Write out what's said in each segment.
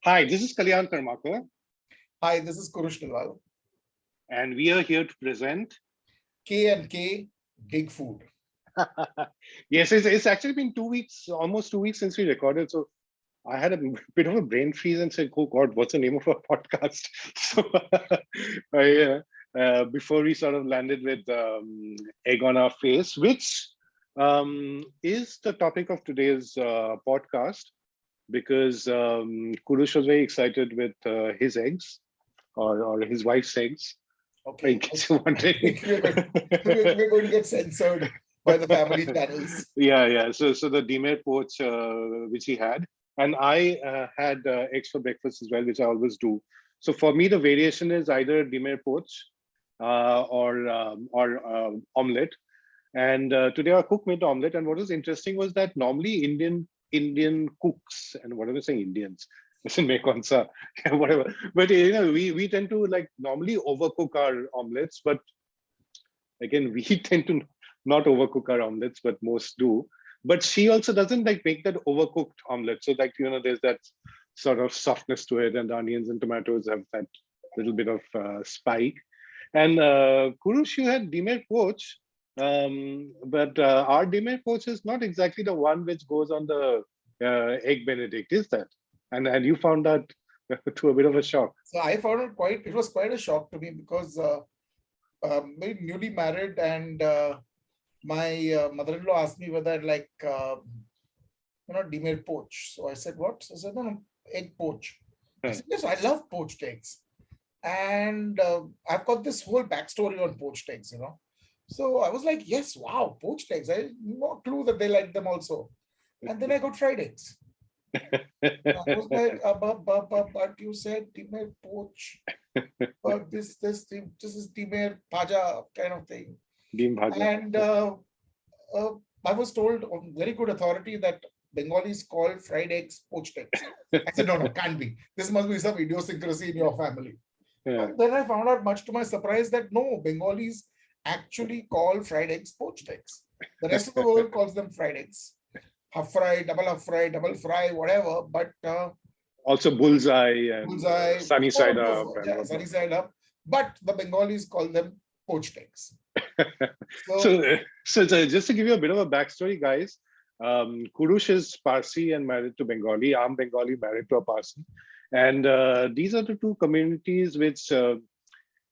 Hi, this is Kalyan Karmakar, Hi, this is Kurush and we are here to present. K&K Dig Food. Yes, it's actually been 2 weeks, almost 2 weeks since we recorded. So I had a bit of a brain freeze and said, "Oh God, what's the name of our podcast?" So before we sort of landed with egg on our face, which is the topic of today's podcast, because Kurush was very excited with his eggs or his wife's eggs. In Okay, case you're I wondering. think we're going to get censored by the family channels. Yeah. So the deem poach which he had, and I had eggs for breakfast as well, which I always do. So for me, the variation is either deem poach or omelette. And today our cook made omelette. And what was interesting was that normally Indian cooks, and what am I saying, Indians? Listen, make konsa, whatever. But we tend to like normally overcook our omelets, but again, we tend to not overcook our omelets, but most do. But she also doesn't like make that overcooked omelet. So like there's that sort of softness to it, and the onions and tomatoes have that little bit of spike. And Kurush, you had demer poach, but our demer poach is not exactly the one which goes on the egg Benedict, is that? And you found that to a bit of a shock. So I found it was quite a shock to me because very newly married and my mother-in-law asked me whether I'd like, demade poach. So I said, what? So I said, no, egg poach. I said, yes, I love poached eggs. And I've got this whole backstory on poached eggs. So I was like, yes, wow, poached eggs. I had no clue that they like them also. And then I got fried eggs. I was like, but you said Timur poach, but this is Timur Paja kind of thing. Deem bhaja. And uh, I was told on very good authority that Bengalis call fried eggs poached eggs. I said, no, can't be. This must be some idiosyncrasy in your family. Yeah. And then I found out, much to my surprise, that no, Bengalis actually call fried eggs poached eggs. The rest of the world calls them fried eggs. Half fry, double fry, whatever. But Also bullseye and bullseye, sunny all side of those, up and yeah, sunny whatnot. side up. But the Bengalis call them poached eggs. So, So just to give you a bit of a backstory, guys, Kurush is Parsi and married to Bengali. I'm Bengali, married to a Parsi. And these are the two communities which,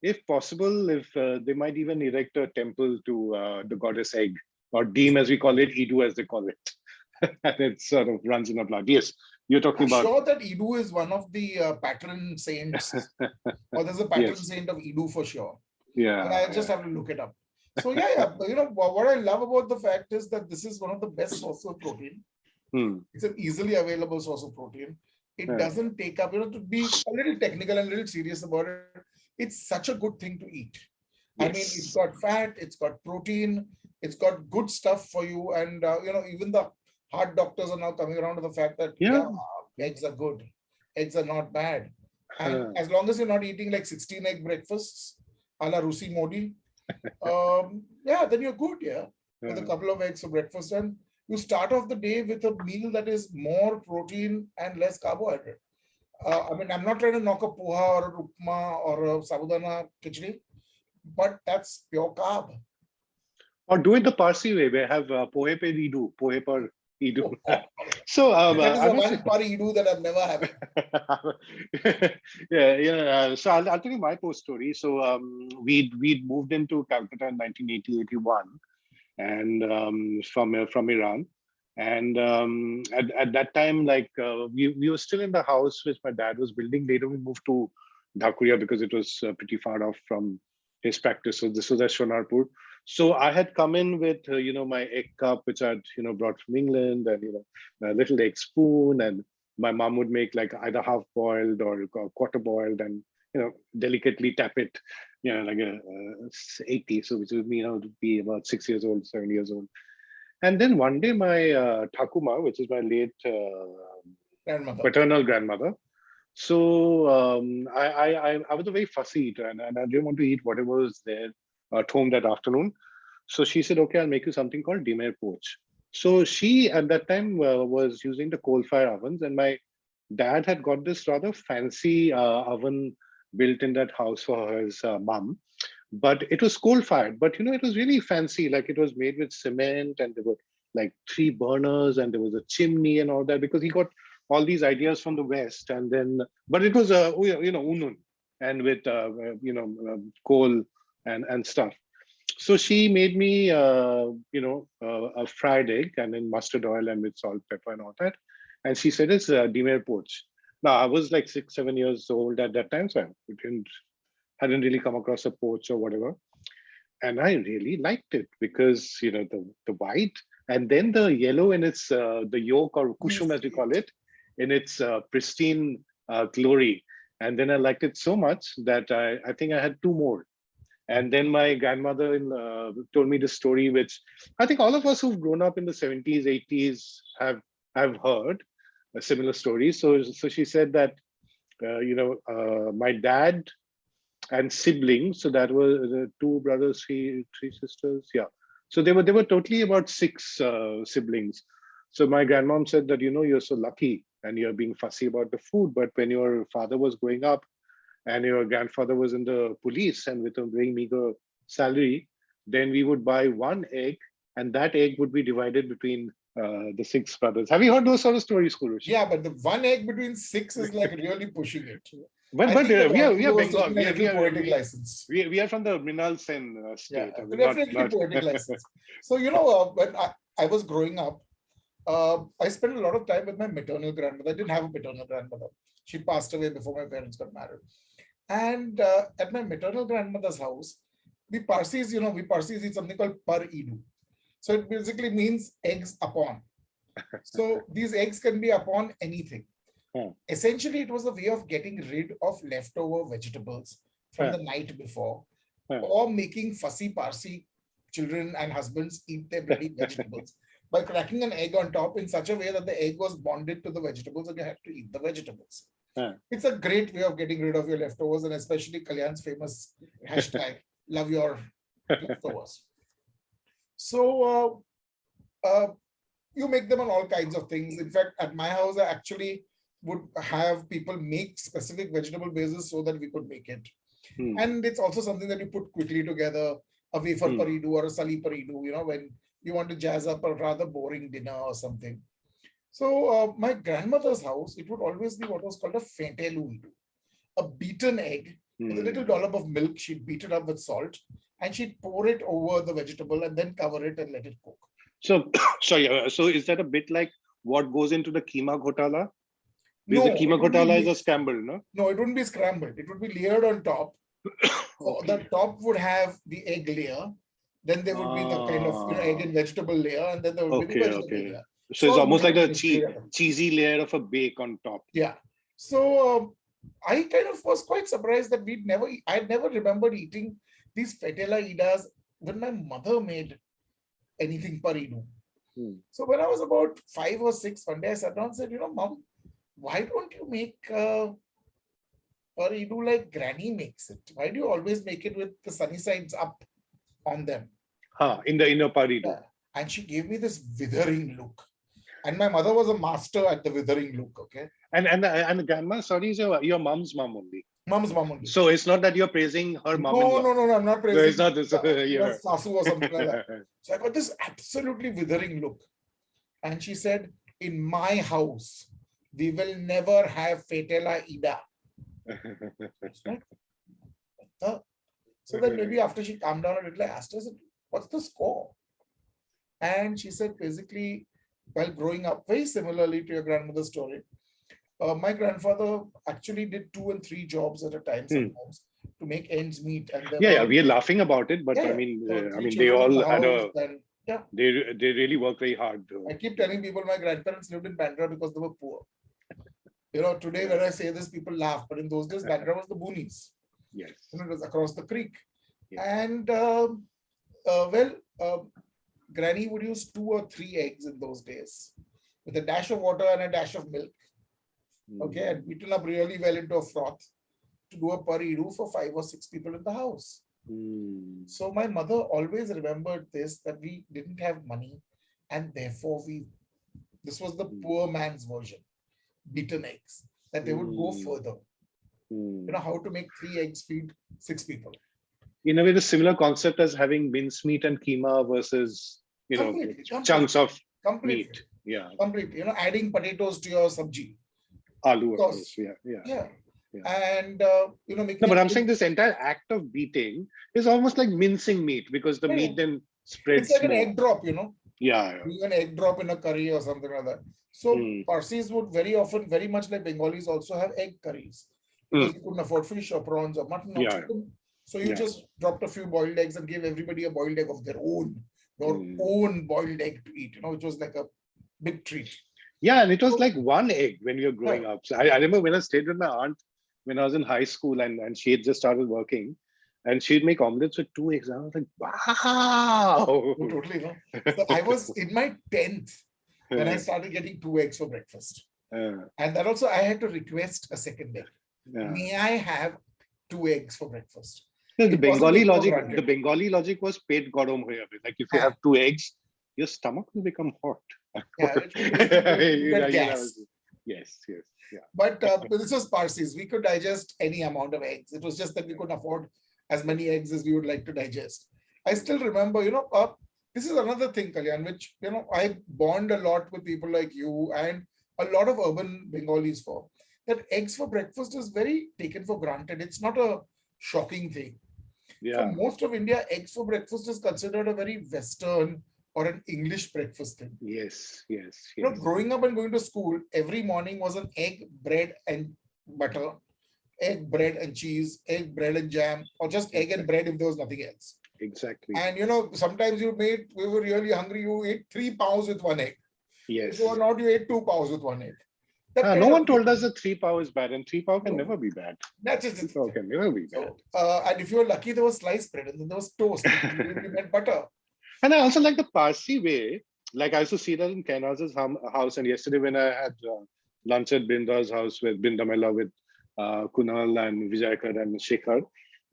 if possible, if they might even erect a temple to the goddess egg, or deem as we call it, eedu as they call it. And it sort of runs in our blood. Yes, you're talking I'm about. sure that eedu is one of the patron saints, or there's a patron Yes. saint of eedu for sure. And Yeah. I just have to look it up. So, yeah. But, what I love about the fact is that this is one of the best sources of protein. Hmm. It's an easily available source of protein. It Yeah. doesn't take up, to be a little technical and a little serious about it, it's such a good thing to eat. I mean, it's Yes. got fat, it's got protein, it's got good stuff for you. And, even the heart doctors are now coming around to the fact that, Yeah. yeah, eggs are good. Eggs are not bad. And Huh. as long as you're not eating like 16 egg breakfasts, a la Rusi Modi, yeah, then you're good, yeah, with a Huh. couple of eggs for breakfast. And you start off the day with a meal that is more protein and less carbohydrate. I mean, I'm not trying to knock a poha or a upma or a sabudana khichdi, but that's pure carb. Or do it the Parsi way. We have pohe pe eedu, pohe par eedu. Oh, So that is I the must say, one party you do that I'm never having. yeah. So I'll tell you my post story. So we'd moved into Calcutta in 1980-81, and from Iran. And at that time, like we were still in the house which my dad was building. Later, we moved to Dhakuria because it was pretty far off from his practice. So this was at Shonarpur. So I had come in with my egg cup, which I'd brought from England, and a little egg spoon, and my mom would make like either half boiled or quarter boiled, and delicately tap it, like a 80. So which would mean I would be about 6 years old, 7 years old. And then one day, my Thakuma, which is my late Grandmother. paternal grandmother, so I was a very fussy eater, and I didn't want to eat whatever was there at home that afternoon. So she said, "Okay, I'll make you something called demer poach." So she at that time was using the coal fire ovens, and my dad had got this rather fancy oven built in that house for his mum, but it was coal fired. But it was really fancy. Like it was made with cement, and there were like three burners, and there was a chimney and all that, because he got all these ideas from the West. And then, but it was unun, and with coal and stuff. So she made me a fried egg, and in mustard oil and with salt, pepper, and all that. And she said it's deem poach. Now I was like 6, 7 years old at that time, so I hadn't really come across a poach or whatever. And I really liked it because the white, and then the yellow in its the yolk, or kushum as we call it, in its pristine glory. And then I liked it so much that I think I had two more. And then my grandmother told me the story, which I think all of us who've grown up in the 70s, 80s have heard a similar story. So she said that my dad and siblings, so that were the two brothers, three sisters, yeah. So they were totally about six siblings. So my grandmom said that you're so lucky and you're being fussy about the food, but when your father was growing up and your grandfather was in the police and with a very meager salary, then we would buy one egg, and that egg would be divided between the six brothers. Have you heard those sort of stories, Kurush? Yeah, but the one egg between six is like really pushing it. But we are Bengal. License. We are from the Mrinal Sen state. Yeah, definitely poetic license. So when I was growing up, I spent a lot of time with my maternal grandmother. I didn't have a paternal grandmother. She passed away before my parents got married. And at my maternal grandmother's house, we Parsis eat something called eedu. So it basically means eggs upon. So these eggs can be upon anything. Essentially, it was a way of getting rid of leftover vegetables from the night before, or making fussy Parsi children and husbands eat their bloody vegetables by cracking an egg on top in such a way that the egg was bonded to the vegetables and you had to eat the vegetables. It's a great way of getting rid of your leftovers, and especially Kalyan's famous hashtag, love your leftovers. So you make them on all kinds of things. In fact, at my house, I actually would have people make specific vegetable bases so that we could make it. And it's also something that you put quickly together, a wafer paridu or a sali paridu, when you want to jazz up a rather boring dinner or something. So my grandmother's house, it would always be what was called a fetelu, a beaten egg with a little dollop of milk. She'd beat it up with salt and she'd pour it over the vegetable and then cover it and let it cook. So, sorry, so is that a bit like what goes into the keema ghotala? Because the keema ghotala is a scrambled, no? No, it wouldn't be scrambled. It would be layered on top. So the top would have the egg layer. Then there would be the kind of egg and vegetable layer, and then there would be the vegetable layer. So it's almost like a cheesy layer of a bake on top. Yeah. So I kind of was quite surprised that I'd never remembered eating these fetela idas when my mother made anything paridu. So when I was about 5 or 6, one day I sat down and said, Mom, why don't you make paridu like Granny makes it? Why do you always make it with the sunny sides up on them? In the paridu. Yeah. And she gave me this withering look. And my mother was a master at the withering look, okay? And the grandma, sorry, is your mom's mom only. Mom's mom only. So it's not that you're praising her mom. No, I'm not praising. So it's not this. Sasu or something like that. So I got this absolutely withering look. And she said, in my house, we will never have fetela ida. So then maybe after she calmed down a little, I asked her, what's the score? And she said, basically, while growing up, very similarly to your grandmother's story, my grandfather actually did 2 and 3 jobs at a time sometimes to make ends meet. And we are laughing about it, but they all had they really worked very hard. I keep telling people my grandparents lived in Bandra because they were poor. Today when I say this, people laugh, but in those days, Bandra was the boonies. Yes. It was across the creek. Yes. And Granny would use 2 or 3 eggs in those days with a dash of water and a dash of milk. Okay, and beaten up really well into a froth to do a paridu for 5 or 6 people in the house. So my mother always remembered this, that we didn't have money and therefore this was the poor man's version. beaten eggs, that they would go further. Mm. How to make 3 eggs feed 6 people. In a way, the similar concept as having mincemeat and keema versus, Completely, chunks of completely, meat. Yeah. completely. Adding potatoes to your sabji. Aloo, of course. Because, Yeah. yeah. Yeah. And, making No, but an I'm egg, saying this entire act of beating is almost like mincing meat because the yeah, meat then it's spreads like an more. egg drop, Yeah. doing an egg drop in a curry or something like that. So Mm. Parsis would very often, very much like Bengalis, also have egg curries because you couldn't afford fish or prawns or mutton or Yeah. chicken. So you Yeah. just dropped a few boiled eggs and gave everybody a boiled egg of their own, your own boiled egg to eat, which was like a big treat. Yeah, and it was So, like one egg when we were growing yeah. up. So I remember when I stayed with my aunt when I was in high school and she had just started working and she'd make omelets with 2 eggs. I was like, wow. Oh, totally, no. So I was in my 10th when I started getting 2 eggs for breakfast. And that also I had to request a second egg. May I have 2 eggs for breakfast? The It wasn't Bengali taken for logic, granted. the Bengali logic was pet garam hoya. Like if you have 2 eggs, your stomach will become hot. Yeah, which means you get gas. Yes, yeah. But this was Parsis. We could digest any amount of eggs. It was just that we couldn't afford as many eggs as we would like to digest. I still remember, this is another thing, Kalyan, which, I bond a lot with people like you and a lot of urban Bengalis for. That eggs for breakfast is very taken for granted. It's not a shocking thing. Yeah. For most of India, eggs for breakfast is considered a very Western or an English breakfast thing. Yes. Growing up and going to school, every morning was an egg, bread, and butter, egg, bread, and cheese, egg, bread, and jam, or just egg and bread if there was nothing else. Exactly. And sometimes we were really hungry, you ate 3 pounds with 1 egg. Yes. If you were not, you ate 2 pounds with 1 egg. No one told us that 3 power is bad, and 3 power can never be bad. That's just 3 power can never be bad. And if you were lucky, there was sliced bread, and then there was toast. You meant butter. And I also like the Parsi way. Like I used to see that in Kenaz's house. And yesterday when I had lunch at Binda's house with Bindamela with Kunal and Vijaykar and Shekhar,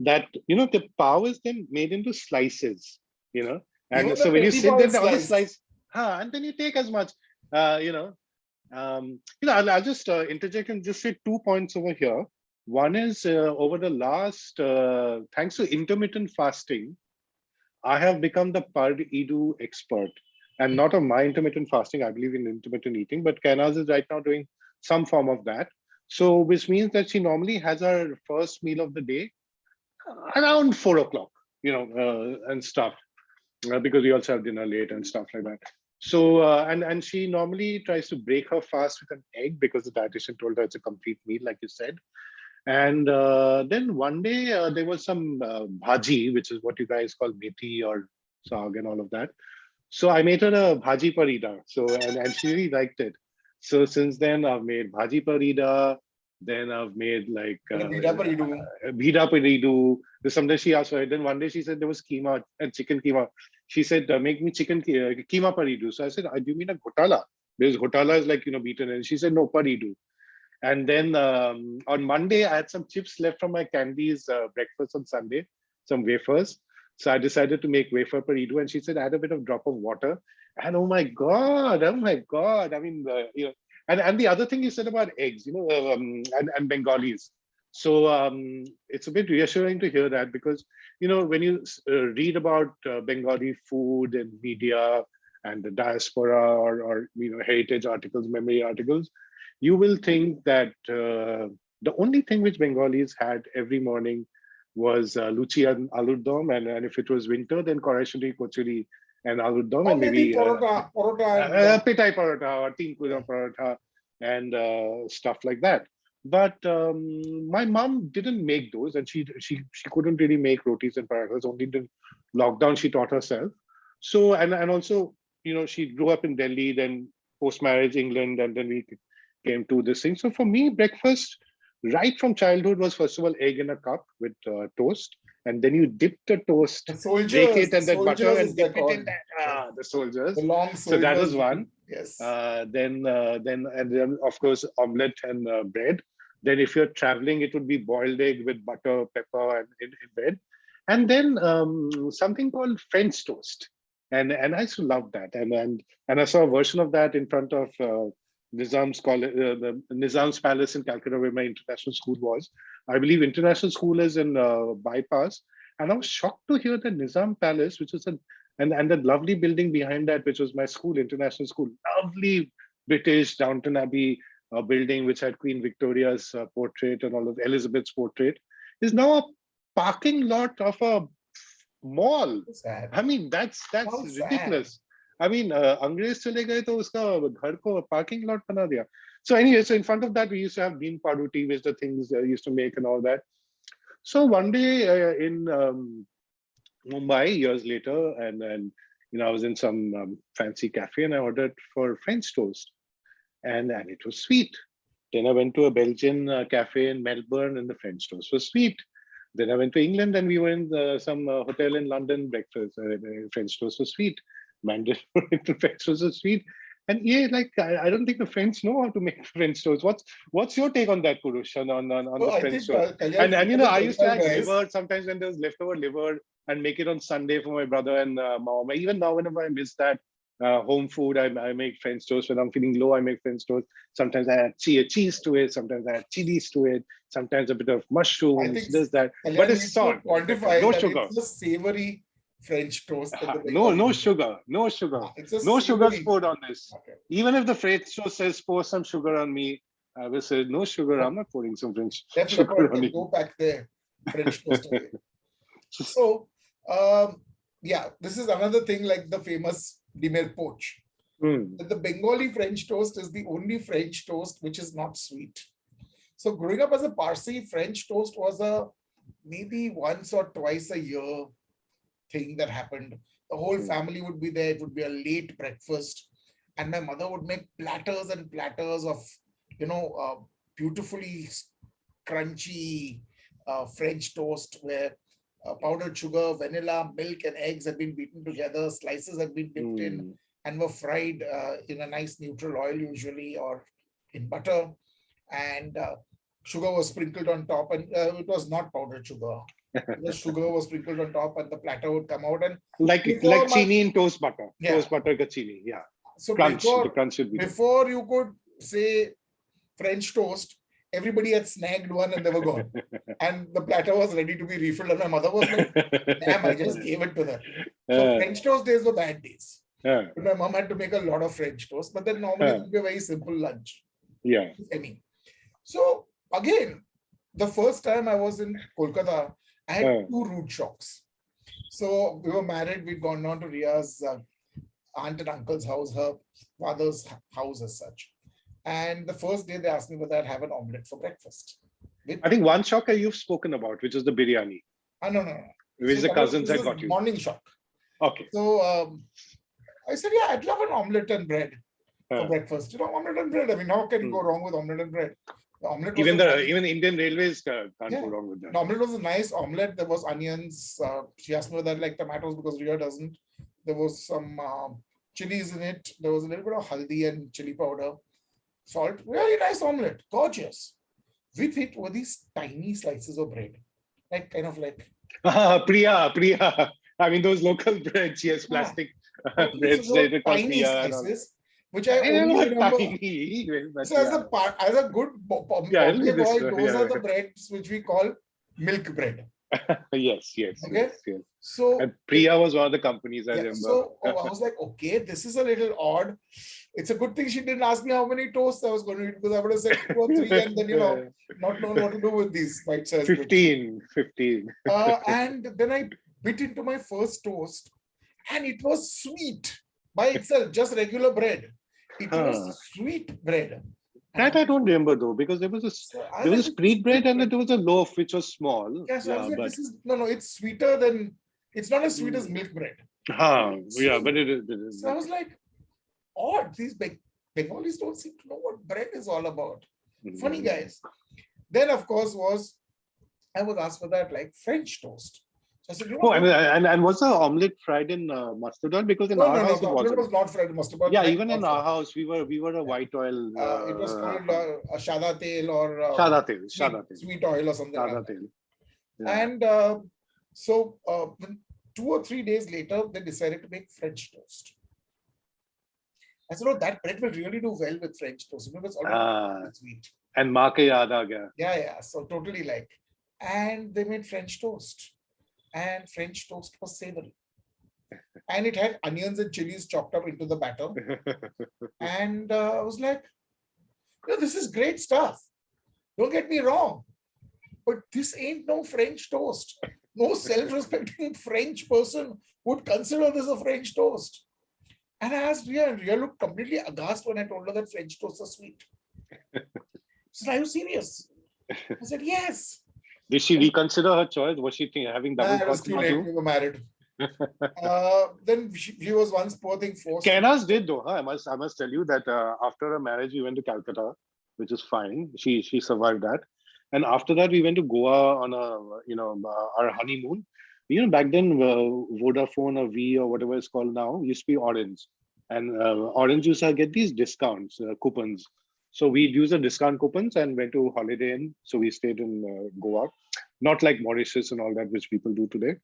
that, the pav is then made into slices, And Even so the when you petty sit pav there is on the sliced. slice, and then you take as much, I'll just interject and just say 2 points over here. One is over the last, thanks to intermittent fasting, I have become the eedu expert, and not of my intermittent fasting. I believe in intermittent eating, but Kanaz is right now doing some form of that. So, which means that she normally has her first meal of the day around 4 o'clock, and stuff, because we also have dinner late and stuff like that. So, and she normally tries to break her fast with an egg because the dietitian told her it's a complete meal, like you said. And then one day there was some bhaji, which is what you guys call methi or saag and all of that. So I made her a bhaji parida. So and she really liked it. So since then I've made bhaji parida. Then I've made like bhida paridu. Sometimes she asked for it. Then one day she said there was keema and chicken keema. She said make me chicken keema paridu. So I said, do you mean a ghotala? Because ghotala is like beaten. And she said no, paridu. And then on Monday, I had some chips left from my candies breakfast on Sunday, some wafers. So I decided to make wafer paridu, and she said add a bit of drop of water. And oh my god! I mean, and the other thing you said about eggs, and Bengalis. So it's a bit reassuring to hear that because when you read about Bengali food and media and the diaspora or heritage articles, memory articles, you will think that the only thing which Bengalis had every morning was luchi and aloo dom, and if it was winter, then koreshuri, kochuri, and aloo dom, and maybe porota pitai parota or teen kuda parota and stuff like that. But my mom didn't make those, and she couldn't really make rotis and parathas. Only in lockdown she taught herself. So and also she grew up in Delhi, then post marriage England, and then we came to this thing. So for me, breakfast right from childhood was first of all egg in a cup with toast, and then you dip the toast, break it, and then butter and dip it in that. The soldiers. The long soldiers. So that was one. Yes. Then of course omelette and bread. Then if you're traveling, it would be boiled egg with butter, pepper, and in bread. And then something called French toast. And I used to love that. And I saw a version of that in front of Nizam's college, the Nizam's Palace in Calcutta, where my international school was. I believe international school is in Bypass, and I was shocked to hear that Nizam Palace, which was and the lovely building behind that, which was my school, international school, lovely British Downton Abbey building, which had Queen Victoria's portrait and all of Elizabeth's portrait, is now a parking lot of a mall. Sad. I mean, that's How ridiculous. I mean, अंग्रेज चले गए तो उसका घर को parking lot बना दिया. So anyway, so in front of that we used to have bean paduti, which the things used to make and all that. So one day in Mumbai, years later, and I was in some fancy cafe and I ordered for French toast, and it was sweet. Then I went to a Belgian cafe in Melbourne, and the French toast was sweet. Then I went to England, and we were in some hotel in London. Breakfast, French toast was sweet. Mandarin French toast was sweet. And yeah, like I don't think the French know how to make French toast. What's your take on that, Kurush, on the French toast? And I used to add liver sometimes when there's leftover liver and make it on Sunday for my brother and mom. Even now, whenever I miss that home food, I make French toast. When I'm feeling low, I make French toast. Sometimes I add cheese to it. Sometimes I add chilies to it. Sometimes a bit of mushrooms, this, that. But it's salt. No sugar. It's a savory French toast. No sugar. No sugar. No sugar's poured on this. Okay. Even if the French toast says pour some sugar on me, I will say no sugar. I'm not pouring some French sugar on you. Go back there. French toast. So, yeah, this is another thing like the famous deem poach. The Bengali French toast is the only French toast which is not sweet. So growing up as a Parsi, French toast was a maybe once or twice a year thing that happened. The whole family would be there. It would be a late breakfast. And my mother would make platters and platters of, beautifully crunchy French toast where powdered sugar, vanilla, milk, and eggs had been beaten together. Slices had been dipped in and were fried in a nice neutral oil usually or in butter. And sugar was sprinkled on top, and it was not powdered sugar. The sugar was sprinkled on top, and the platter would come out and like chini in toast butter. Yeah. Toast butter ka chini, yeah. So the crunch should be before you could say French toast, everybody had snagged one and they were gone. And the platter was ready to be refilled. And my mother was like, damn, I just gave it to them. So French toast days were bad days. But my mom had to make a lot of French toast, but then normally it would be a very simple lunch. Yeah. So again, the first time I was in Kolkata, I had two rude shocks. So we were married, we'd gone down to Ria's aunt and uncle's house, her father's house as such. And the first day they asked me whether I'd have an omelette for breakfast. I think one shock you've spoken about, which is the biryani. No. Which the cousins had got you. Morning shock. Okay. So I said, yeah, I'd love an omelette and bread for breakfast. Omelette and bread. I mean, how can you go wrong with omelette and bread? The omelette even Indian Railways can't go wrong with that. The omelette was a nice omelette. There was onions. She asked me whether I like tomatoes because Ria doesn't. There was some chilies in it. There was a little bit of haldi and chili powder. Salt, really nice omelette, gorgeous. With it were these tiny slices of bread, like kind of like Priya. I mean those local breads, yes, plastic breads. Tiny slices, which I only remember. Tiny, so as a good Bombay boy, those are the breads which we call milk bread. Yes. Okay. Yes. So and Priya was one of the companies I remember. So I was like, okay, this is a little odd. It's a good thing she didn't ask me how many toasts I was going to eat because I would have said 2 or 3 and then, not known what to do with these bite-sized 15. And then I bit into my first toast and it was sweet by itself, just regular bread. It was sweet bread. That I don't remember though, because there was a spread bread and there was a loaf which was small. Yes, I was like, it's sweeter than, it's not as sweet as milk bread. But it is. So I was like, odd, these Bengalis don't seem to know what bread is all about. Funny guys. Then, of course, I was asked for that like French toast. So I said, and was the omelette fried in mustard oil? Because in our house, the omelette was not fried in mustard oil. Yeah, even in our house, we were a white oil. It was called a shada tel or shada tel. Sweet oil or something like that. Yeah. And so 2 or 3 days later, they decided to make French toast. I said, oh, that bread will really do well with French toast. It's already sweet. And maa ke yaad aa gaya. Yeah. So totally like. And they made French toast. And French toast was savory. And it had onions and chilies chopped up into the batter. And I was like, this is great stuff. Don't get me wrong. But this ain't no French toast. No self-respecting French person would consider this a French toast. And I asked Ria, and Ria looked completely aghast when I told her that French toasts are sweet. She said, are you serious? I said, yes. Did she reconsider her choice? Was she having double thoughts? It was too late. We were married. Then she was once, poor thing, forced. Kenas did though. Huh? I must tell you that after her marriage, we went to Calcutta, which is fine. She survived that. And after that, we went to Goa on our honeymoon. Back then, Vodafone or V or whatever it's called now used to be Orange. And Orange used to get these discounts, coupons. So we'd use the discount coupons and went to Holiday Inn. So we stayed in Goa, not like Mauritius and all that, which people do today.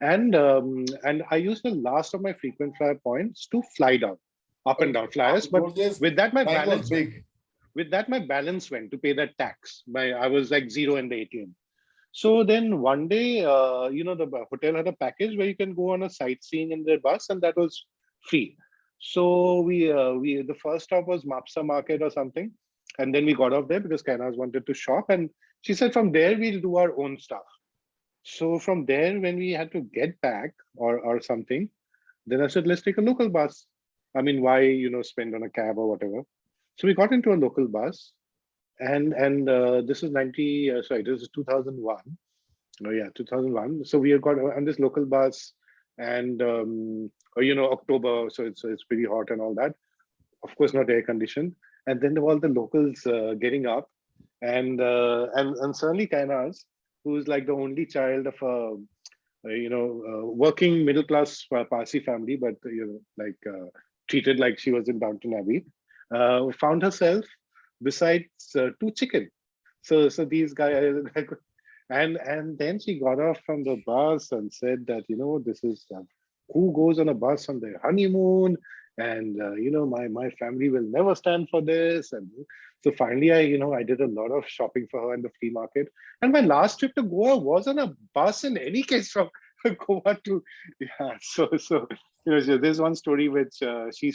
And I used the last of my frequent flyer points to fly down, up and down flyers. But with that, my balance big. With that, my balance went to pay that tax. I was like zero in the ATM. So then one day, the hotel had a package where you can go on a sightseeing in their bus, and that was free. So the first stop was Mapsa Market or something, and then we got off there because Kainas wanted to shop, and she said from there we'll do our own stuff. So from there, when we had to get back or something, then I said, let's take a local bus. I mean, why spend on a cab or whatever? So we got into a local bus, and this is this is 2001. Oh yeah, 2001. So we got on this local bus, and October, so it's pretty hot and all that. Of course, not air conditioned. And then all the locals getting up, and suddenly Kainas, who's like the only child of a working middle class Parsi family, but treated like she was in Downton Abbey, found herself besides two chicken. So these guys, and then she got off from the bus and said that this is who goes on a bus on their honeymoon, and my family will never stand for this. And so finally I did a lot of shopping for her in the flea market, and my last trip to Goa was on a bus in any case from Goa to so there's one story which she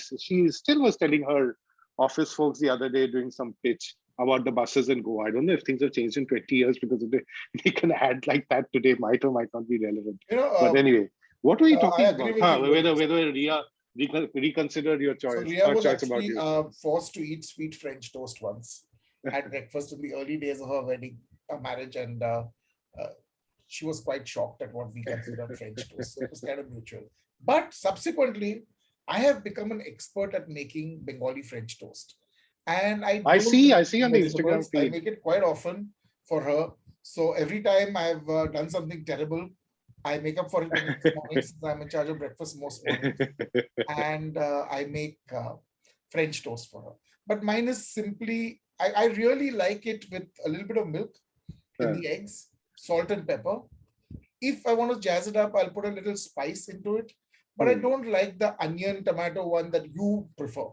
still was telling her office folks the other day doing some pitch about the buses in Goa. I don't know if things have changed in 20 years, because if they can add like that today might or might not be relevant. But anyway, what were you talking about? Whether Ria reconsidered your choice. So Ria was actually forced to eat sweet French toast once at breakfast in the early days of her wedding, marriage, and she was quite shocked at what we considered French toast. So it was kind of mutual. But subsequently, I have become an expert at making Bengali French toast. And I see on the Instagram feed. I make it quite often for her. So every time I've done something terrible, I make up for it the next morning, since I'm in charge of breakfast most mornings. And I make French toast for her. But mine is simply, I really like it with a little bit of milk in the eggs, salt and pepper. If I want to jazz it up, I'll put a little spice into it. But I don't like the onion tomato one that you prefer.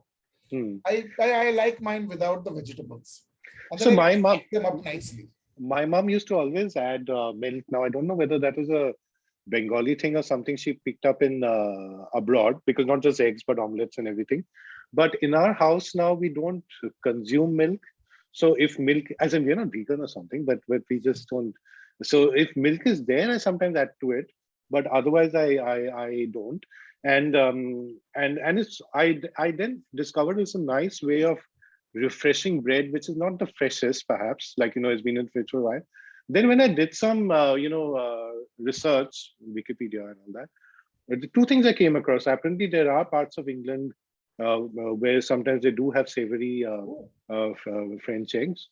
I like mine without the vegetables. And so my mom them up nicely. My mom used to always add milk. Now I don't know whether that was a Bengali thing or something she picked up in abroad, because not just eggs but omelets and everything. But in our house now we don't consume milk. So if milk, as in we're not vegan or something, but we just don't. So if milk is there, I sometimes add to it, but otherwise I don't. And it's I then discovered it's a nice way of refreshing bread, which is not the freshest perhaps, like it's been in the fridge for a while. Then when I did some research, Wikipedia and all that, the two things I came across. Apparently there are parts of England where sometimes they do have savory French eggs,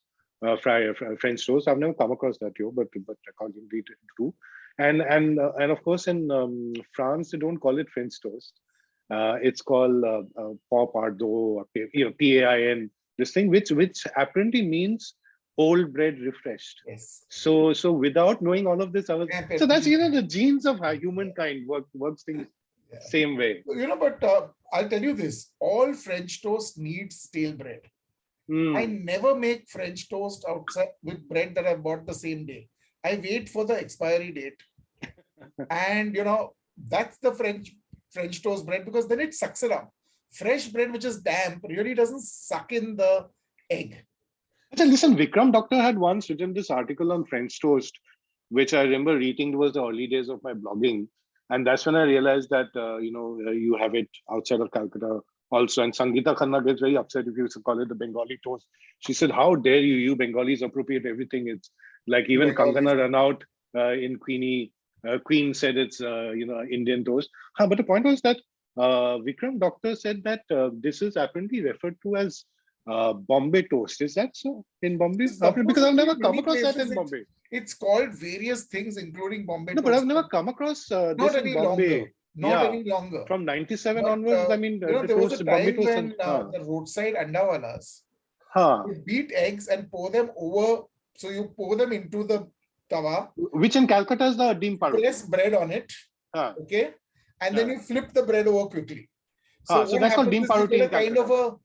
French toast. I've never come across that, but accordingly true. And of course in France they don't call it French toast. It's called pop ardo, PAIN. This thing, which apparently means old bread refreshed. Yes. So without knowing all of this, so that's the genes of humankind works things Yeah. Same way. But I'll tell you this: all French toast needs stale bread. I never make French toast outside with bread that I bought the same day. I wait for the expiry date, and that's the French toast bread, because then it sucks it up. Fresh bread which is damp really doesn't suck in the egg. Achha, listen, Vikram Doctor had once written this article on French toast, which I remember reading. It was the early days of my blogging. And that's when I realized that, you have it outside of Calcutta also. And Sangeeta Khanna gets very upset if you used to call it the Bengali toast. She said, how dare you, Bengalis appropriate everything. It's like even Bengalis. Kangana Ranaut in Queenie, Queen said it's, Indian toast. But the point was that Vikram Doctor said that this is apparently referred to as Bombay toast. Is that so in Bombay? Because I've never come across that in Bombay. It's called various things, including Bombay No, toast. but I've never come across this in Bombay. Not any longer. From 97 onwards, I mean, there was a Bombay time toast. when the roadside andawalas Huh. would beat eggs and pour them over. So you pour them into the tawa. Which in Calcutta is the deem part. Press bread on it. Okay. And then you flip the bread over quickly. So that's called deem paroti in kind of a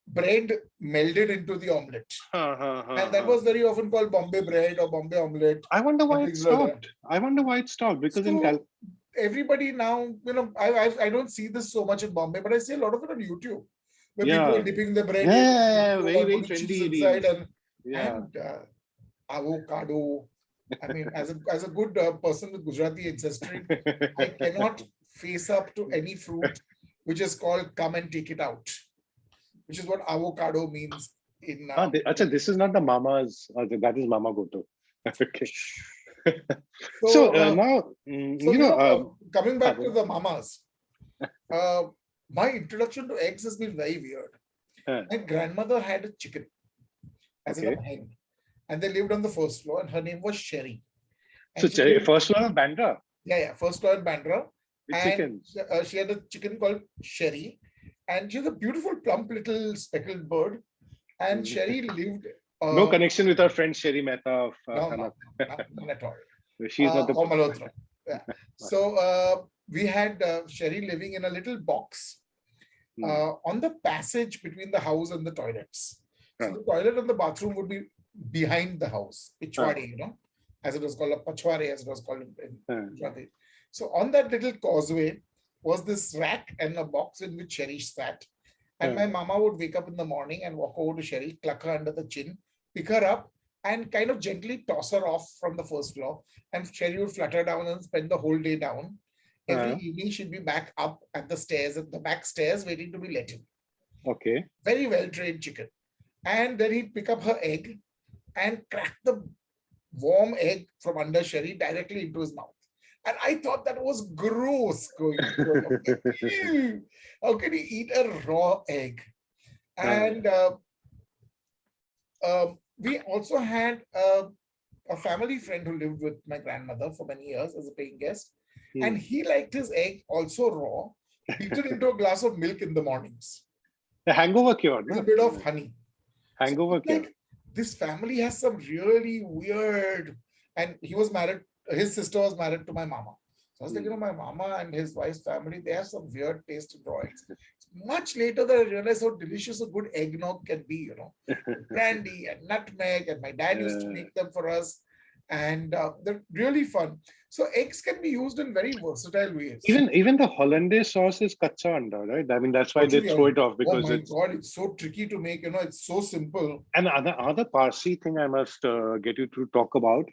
bread melded into the omelette. And that was very often called Bombay bread or Bombay omelette. I wonder why it stopped. Because in everybody now, I don't see this so much in Bombay, but I see a lot of it on YouTube, where people are dipping the bread in, very trendy inside and avocado. I mean, as a good person with Gujarati ancestry, I cannot face up to any fruit which is called come and take it out, which is what avocado means in. This is not the mama's. That is Mama Goto. Okay. So now, coming back to the mamas, my introduction to eggs has been very weird. My grandmother had a chicken, as in a hen, and they lived on the first floor, and her name was Sherry. And first floor of Bandra? Yeah, first floor in Bandra. With chickens. She had a chicken called Sherry, and she was a beautiful, plump little speckled bird. And Sherry lived. No connection with her friend Sherry Mehta of none at all. She's not the. Malhotra. Yeah. So we had Sherry living in a little box on the passage between the house and the toilets. So the toilet and the bathroom would be behind the house, Pichwadi, as it was called, a Pachwari, as it was called in Gujarati. So on that little causeway was this rack and a box in which Sherry sat. And my mama would wake up in the morning and walk over to Sherry, cluck her under the chin, pick her up, and kind of gently toss her off from the first floor. And Sherry would flutter down and spend the whole day down. Every evening, she'd be back up at the stairs, at the back stairs, waiting to be let in. Okay. Very well-trained chicken. And then he'd pick up her egg and crack the warm egg from under Sherry directly into his mouth. And I thought that was gross. How can he eat a raw egg? And we also had a family friend who lived with my grandmother for many years as a paying guest. And he liked his egg also raw, beaten into a glass of milk in the mornings. The hangover cure. A bit of honey. Hangover cure. This family has some really weird, and he was married, his sister was married to my mama. So I was like, my mama and his wife's family, they have some weird taste in raw eggs. Much later that I realized how delicious a good eggnog can be, brandy and nutmeg, and my dad used to make them for us. And they're really fun. So eggs can be used in very versatile ways. Even the hollandaise sauce is kacha anda, right? I mean, that's why they throw it off, because God, it's so tricky to make. It's so simple. And other Parsi thing I must get you to talk about.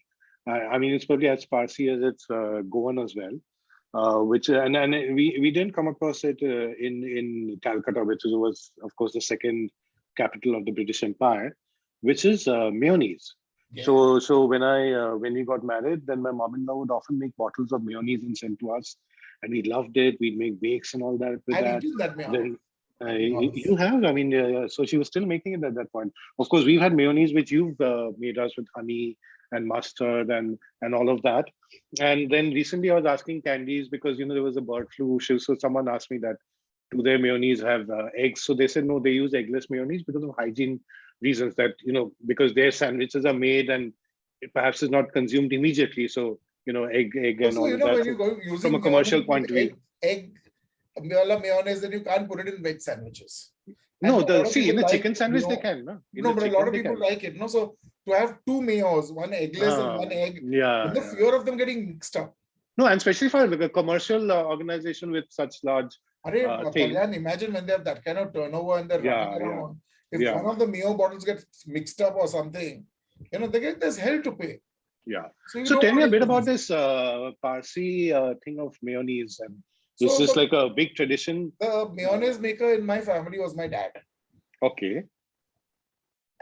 I mean, it's probably as Parsi as it's Goan as well. Which and we didn't come across it in Calcutta, which was of course the second capital of the British Empire, which is mayonnaise. Yeah. So when we got married, then my mom-in-law would often make bottles of mayonnaise and send to us, and we loved it. We'd make bakes and all that with I've eaten that mayonnaise. You have? I mean, so she was still making it at that point. Of course, we've had mayonnaise which you've made us with honey and mustard and all of that. And then recently I was asking Candies, because there was a bird flu, so someone asked me that, do their mayonnaise have eggs? So they said no, they use eggless mayonnaise because of hygiene reasons, that because their sandwiches are made and it perhaps is not consumed immediately. So egg and also, all that. When you go using from a commercial point of view, egg mayonnaise, then you can't put it in veg sandwiches. And No, a lot of see, in people the like chicken sandwich they mayo. can, no? In No, the but a lot chicken of they people can. like it. No, so to have two mayos, one eggless and one egg, Yeah, with the fear of them getting mixed up. no, and especially for like a commercial organization with such large thing. Kalyan, imagine when they have that kind of turnover and they're running Yeah, around. If yeah, one of the mayo bottles gets mixed up or something, there's hell to pay. yeah. So you So don't tell me want a to bit use about this. this Parsi thing of mayonnaise. And this So is like a big tradition. the mayonnaise maker in my family was my dad. Okay.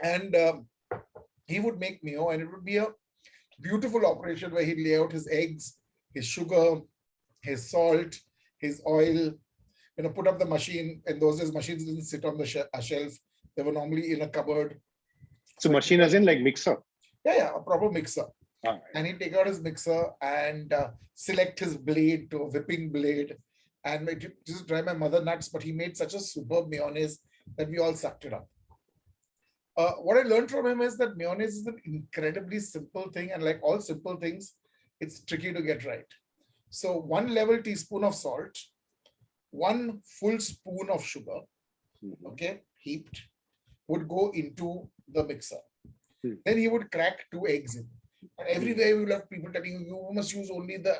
And he would make mayo, and it would be a beautiful operation where he'd lay out his eggs, his sugar, his salt, his oil, put up the machine. In those days, machines didn't sit on the shelf. They were normally in a cupboard. So machine as in like mixer? Yeah, a proper mixer. Ah, and he'd take out his mixer and select his blade to a whipping blade. And it used to drive my mother nuts, but he made such a superb mayonnaise that we all sucked it up. What I learned from him is that mayonnaise is an incredibly simple thing, and like all simple things, it's tricky to get right. So 1 level teaspoon of salt, 1 full spoon of sugar, okay, heaped, would go into the mixer. Then he would crack 2 eggs in. And everywhere you will have people telling you must use only the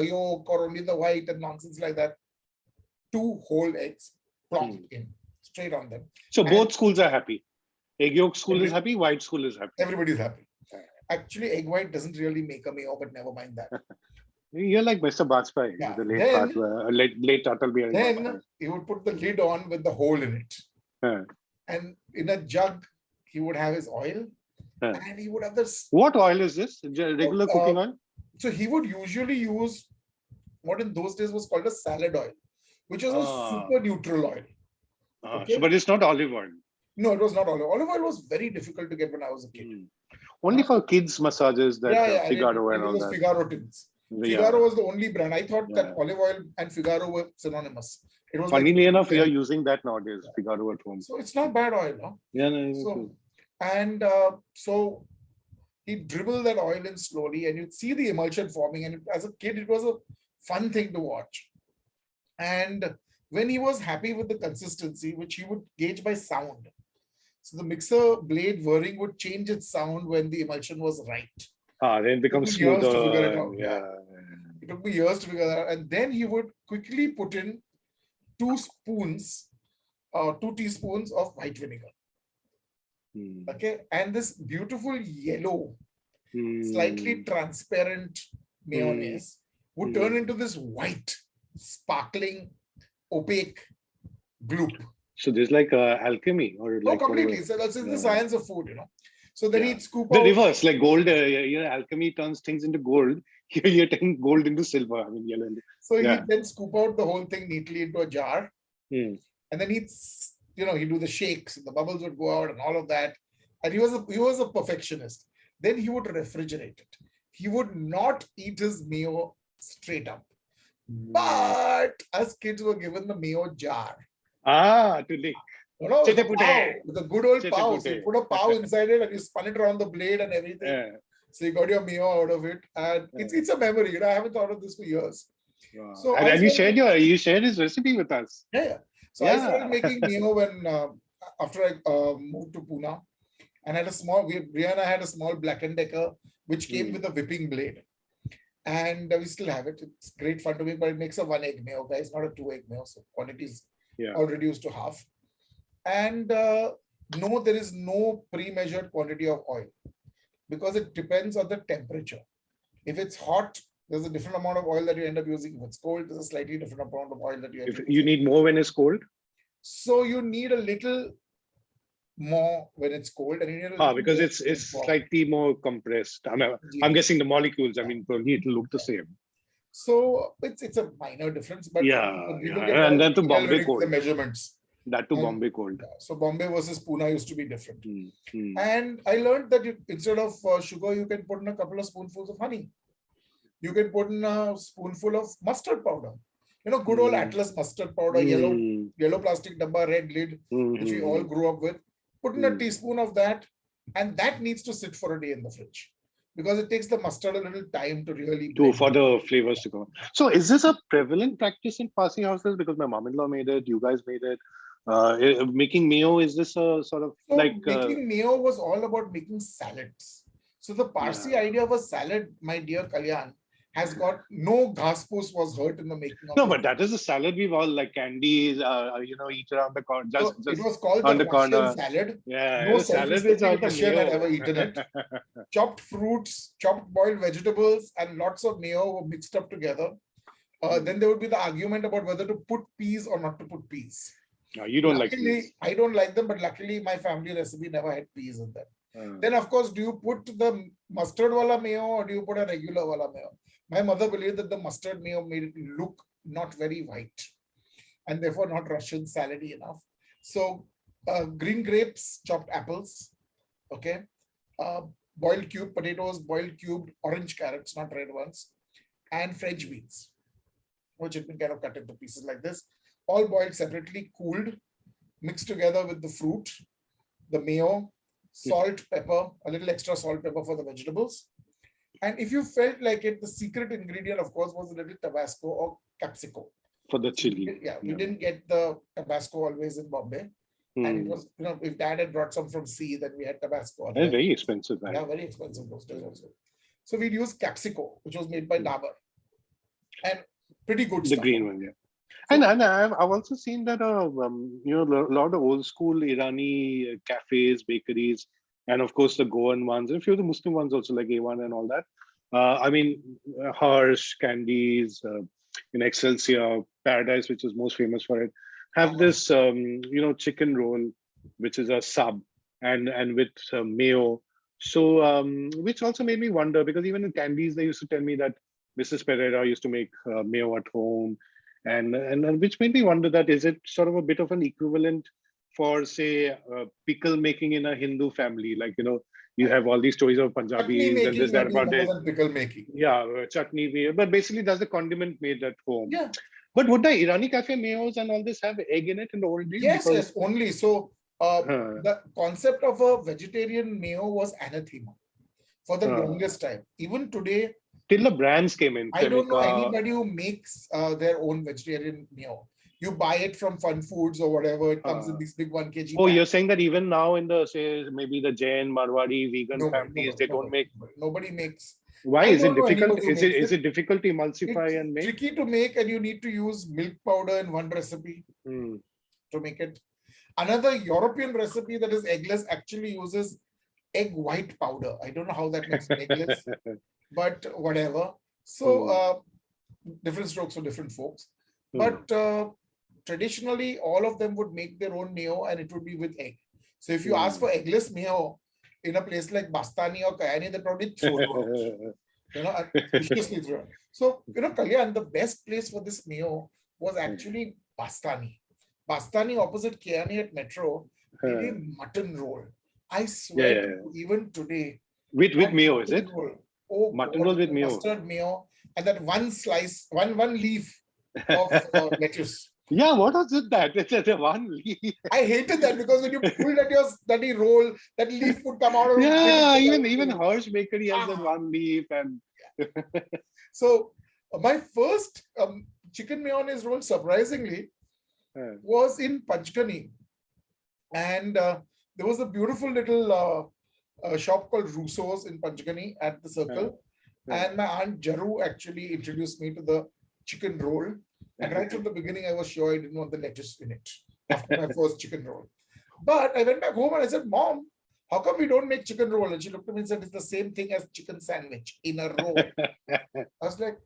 yolk or only the white and nonsense like that. 2 whole eggs plonked in, straight on them. So both schools are happy. Egg yolk school is happy, white school is happy. Everybody's happy. Actually, egg white doesn't really make a mayo, but never mind that. You're like Mr. Bajpayee, Yeah. the late Atal Bihari. Then he would put the lid on with the hole in it. And in a jug, he would have his oil. And he would have this. What oil is this? Regular cooking oil? So he would usually use what in those days was called a salad oil, which was a super neutral oil. Okay? But it's not olive oil. No, it was not olive oil. Olive oil was very difficult to get when I was a kid. Only for kids massages that Figaro and all that. Figaro tins. Figaro was the only brand. I thought that olive oil and Figaro were synonymous. It was funnily enough, we are using that nowadays, Figaro at home. So it's not bad oil, no? Yeah, no. So he'd dribble that oil in slowly and you'd see the emulsion forming. And as a kid, it was a fun thing to watch. And when he was happy with the consistency, which he would gauge by sound. So the mixer blade whirring would change its sound when the emulsion was right. Then it becomes smoother. It took me years to figure that out. And then he would quickly put in 2 teaspoons of white vinegar. Okay, and this beautiful yellow, slightly transparent mayonnaise would turn into this white, sparkling, opaque gloop. So there's like alchemy, or like completely. So that's the science of food, So then he'd scoop the out reverse, like gold. Alchemy turns things into gold. Here you're turning gold into silver. I mean, yellow. So he'd then scoop out the whole thing neatly into a jar, and then he'd do the shakes. The bubbles would go out and all of that. And he was a perfectionist. Then he would refrigerate it. He would not eat his mayo straight up. But us kids were given the mayo jar. To lick. With the good old pav. So you put a pav inside it and you spun it around the blade and everything. So you got your mayo out of it. And it's a memory. I haven't thought of this for years. Wow. So and you shared his recipe with us. Yeah. So I started making mayo when after I moved to Pune. And Rihanna had a small Black & Decker, which came with a whipping blade. And we still have it. It's great fun to make, but it makes a 1 egg mayo, guys, not a 2 egg mayo. So quantity is all reduced to half. And no, there is no pre-measured quantity of oil because it depends on the temperature. If it's hot, there's a different amount of oil that you end up using. If it's cold, there's a slightly different amount of oil that you end up using. You need more when it's cold? So you need a little more when it's cold, and you need because it's slightly more compressed. I'm guessing the molecules. Probably it'll look the same. So it's a minor difference, but and then to Bombay cold. The measurements. That to Bombay cold. So Bombay versus Pune used to be different. And I learned that instead of sugar, you can put in a couple of spoonfuls of honey. You can put in a spoonful of mustard powder. Good old Atlas mustard powder, yellow plastic dabba, red lid, which we all grew up with. Put in a teaspoon of that, and that needs to sit for a day in the fridge. because it takes the mustard a little time to really for the flavors to go. So is this a prevalent practice in Parsi houses? Because my mom-in-law made it, you guys made it. Making mayo, is this a sort of So like making mayo was all about making salads. So the Parsi idea of a salad, my dear Kalyan, has got no ghas-poos was hurt in the making of no, it. but that is a salad we've all like candies, eat around the corner, So it just was called on the the Russian corner. salad. Yeah, No the salad is all self-respecting the Russian had mayo. ever eaten it. Chopped fruits, chopped boiled vegetables, and lots of mayo were mixed up together. Then there would be the argument about whether to put peas or not to put peas. No, you don't like Luckily, peas. I don't like them, but luckily my family recipe never had peas in them. Then, of course, do you put the mustard wala mayo or do you put a regular wala mayo? My mother believed that the mustard mayo made it look not very white and therefore not Russian salady enough. So, green grapes, chopped apples, okay, boiled cubed potatoes, boiled cubed orange carrots, not red ones, and French beans, which had been kind of cut into pieces like this, all boiled separately, cooled, mixed together with the fruit, the mayo, salt, pepper, a little extra salt, pepper for the vegetables. And if you felt like it, the secret ingredient, of course, was a little Tabasco or capsicum. For the chili. We didn't get the Tabasco always in Bombay. And it was, if dad had brought some from sea, then we had Tabasco. And very expensive. Yeah, very expensive those days also. So we'd use capsicum, which was made by Dabur. And pretty good the stuff. The green one, yeah. So, and I've also seen that a lot of old school Irani cafes, bakeries, and of course the Goan ones, and a few of the Muslim ones also, like A1 and all that. I mean, Harsh, Candies, Excelsior, Paradise, which is most famous for it, have this chicken roll, which is a sub, and with mayo. So which also made me wonder, because even in Candies they used to tell me that Mrs. Pereira used to make mayo at home. And which made me wonder that is it sort of a bit of an equivalent for, say, pickle making in a Hindu family? Like, you have all these stories of Punjabis and this, that about it. Pickle making. Yeah, chutney. But basically, that's the condiment made at home. Yeah. But would the Irani cafe mayos and all this have egg in it in the old days? Yes, only. So the concept of a vegetarian mayo was anathema for the longest time. Even today, till the brands came in. I don't know anybody who makes their own vegetarian mayo. You buy it from Fun Foods or whatever. It comes in these big 1 kg. Oh, you're saying that even now in the, say, maybe the Jain, Marwadi, vegan families, they don't make. Nobody makes. Why is it difficult? Is it difficult to emulsify and make? It's tricky to make, and you need to use milk powder in one recipe to make it. Another European recipe that is eggless actually uses egg white powder. I don't know how that makes it eggless, but whatever. So different strokes for different folks. But traditionally, all of them would make their own mayo, and it would be with egg. So if you ask for eggless mayo in a place like Bastani or Kayani, they probably throw it out. Viciously throw it. So, Kalyan, the best place for this mayo was actually Bastani. Bastani opposite Kayani at Metro, did a mutton roll. I swear, even today. With mayo, is it? Oh, mutton roll with mayo. Mustard mayo, and that one slice, one leaf of lettuce. Yeah, what was it that? It's a one leaf. I hated that because when you pulled at your study roll, that leaf would come out. Even Hirsch Bakery has that one leaf. And so my first chicken mayonnaise roll, surprisingly, was in Panchgani. And there was a beautiful little shop called Russo's in Panchgani at the Circle. And my aunt Jaru actually introduced me to the chicken roll. And right from the beginning, I was sure I didn't want the lettuce in it after my first chicken roll. But I went back home and I said, Mom, how come we don't make chicken roll? And she looked at me and said, it's the same thing as chicken sandwich in a roll. I was like,